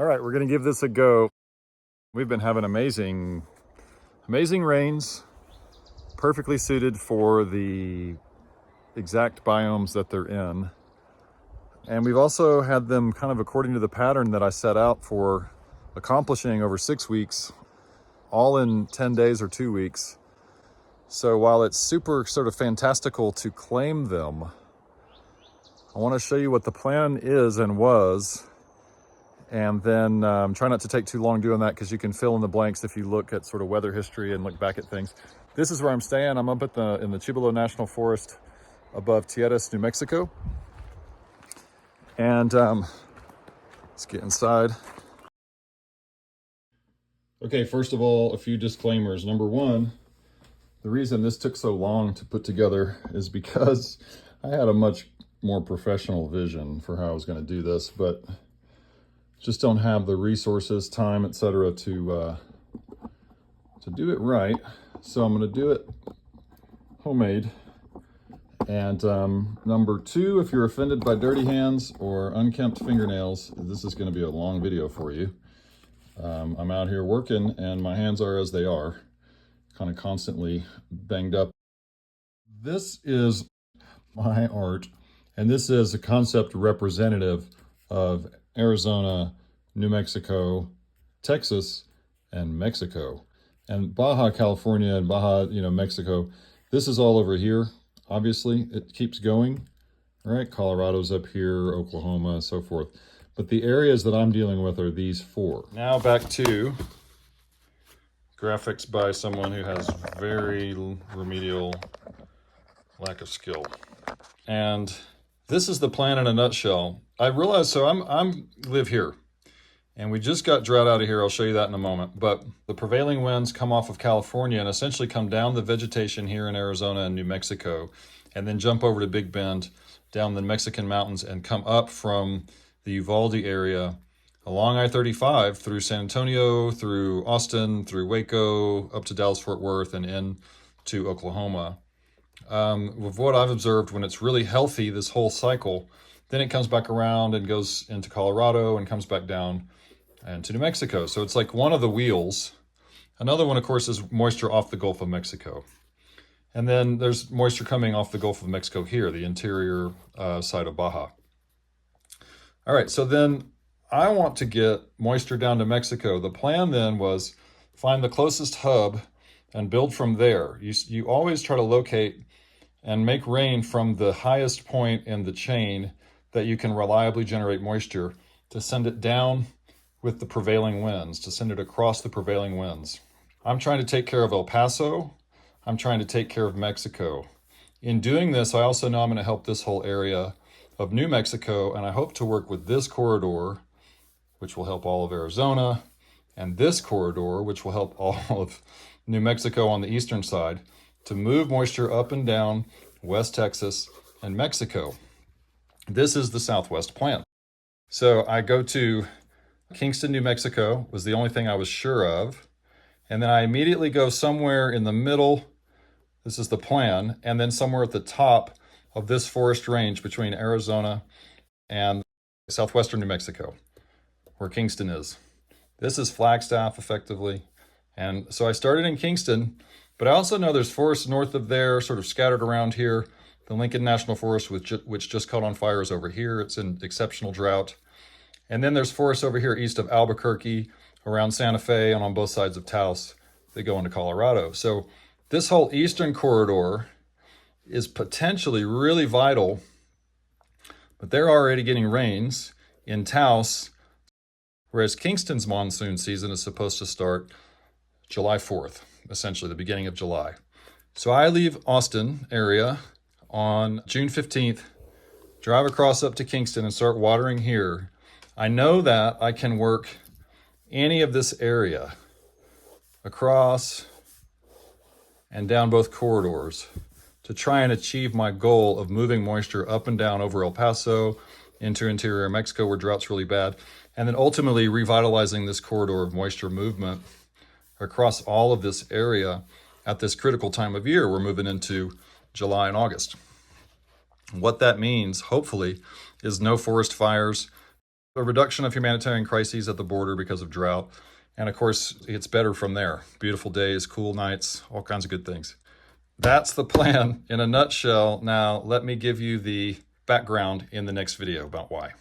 All right, we're gonna give this a go. We've been having amazing rains, perfectly suited for the exact biomes that they're in. And we've also had them kind of according to the pattern that I set out for accomplishing over 6 weeks, all in 10 days or 2 weeks. So while it's super sort of fantastical to claim them, I want to show you what the plan is and was. And then try not to take too long doing that, because you can fill in the blanks if you look at sort of weather history and look back at things. This is where I'm staying. I'm up in the Chibolo National Forest above Tierras, New Mexico. And let's get inside. Okay, first of all, a few disclaimers. Number one, the reason this took so long to put together is because I had a much more professional vision for how I was going to do this, but just don't have the resources, time, etc. to do it right. So I'm going to do it homemade. And number two, if you're offended by dirty hands or unkempt fingernails, this is going to be a long video for you. I'm out here working and my hands are as they are, kind of constantly banged up. This is my art, and this is a concept representative of Arizona, New Mexico, Texas, and Mexico. And Baja California and Baja, Mexico, this is all over here. Obviously, it keeps going, right? Colorado's up here, Oklahoma, so forth. But the areas that I'm dealing with are these four. Now back to graphics by someone who has very remedial lack of skill. And this is the plan in a nutshell. I realized, so I'm live here, and we just got drought out of here. I'll show you that in a moment. But the prevailing winds come off of California and essentially come down the vegetation here in Arizona and New Mexico, and then jump over to Big Bend, down the Mexican mountains, and come up from the Uvalde area along I-35 through San Antonio, through Austin, through Waco, up to Dallas-Fort Worth, and in to Oklahoma. With what I've observed, when it's really healthy, this whole cycle, then it comes back around and goes into Colorado and comes back down and to New Mexico. So it's like one of the wheels. Another one, of course, is moisture off the Gulf of Mexico. And then there's moisture coming off the Gulf of Mexico here, the interior side of Baja. All right, so then I want to get moisture down to Mexico. The plan then was find the closest hub and build from there. You always try to locate and make rain from the highest point in the chain that you can reliably generate moisture, to send it down with the prevailing winds, to send it across the prevailing winds. I'm trying to take care of El Paso. I'm trying to take care of Mexico. In doing this, I also know I'm going to help this whole area of New Mexico, and I hope to work with this corridor, which will help all of Arizona, and this corridor, which will help all of New Mexico on the eastern side, to move moisture up and down West Texas and Mexico. This is the Southwest plan. So I go to Kingston, New Mexico, was the only thing I was sure of. And then I immediately go somewhere in the middle. This is the plan. And then somewhere at the top of this forest range between Arizona and southwestern New Mexico, where Kingston is. This is Flagstaff, effectively. And so I started in Kingston, but I also know there's forests north of there, sort of scattered around here. The Lincoln National Forest, which just caught on fire, is over here. It's in exceptional drought. And then there's forests over here east of Albuquerque, around Santa Fe, and on both sides of Taos. They go into Colorado. So this whole eastern corridor is potentially really vital, but they're already getting rains in Taos, whereas Kingston's monsoon season is supposed to start July 4th, essentially the beginning of July. So I leave Austin area on June 15th, drive across up to Kingston and start watering here. I know that I can work any of this area across and down both corridors to try and achieve my goal of moving moisture up and down over El Paso into interior Mexico, where drought's really bad, and then ultimately revitalizing this corridor of moisture movement across all of this area at this critical time of year. We're moving into July and August. What that means, hopefully, is no forest fires, a reduction of humanitarian crises at the border because of drought. And of course, it's better from there. Beautiful days, cool nights, all kinds of good things. That's the plan in a nutshell. Now, let me give you the background in the next video about why.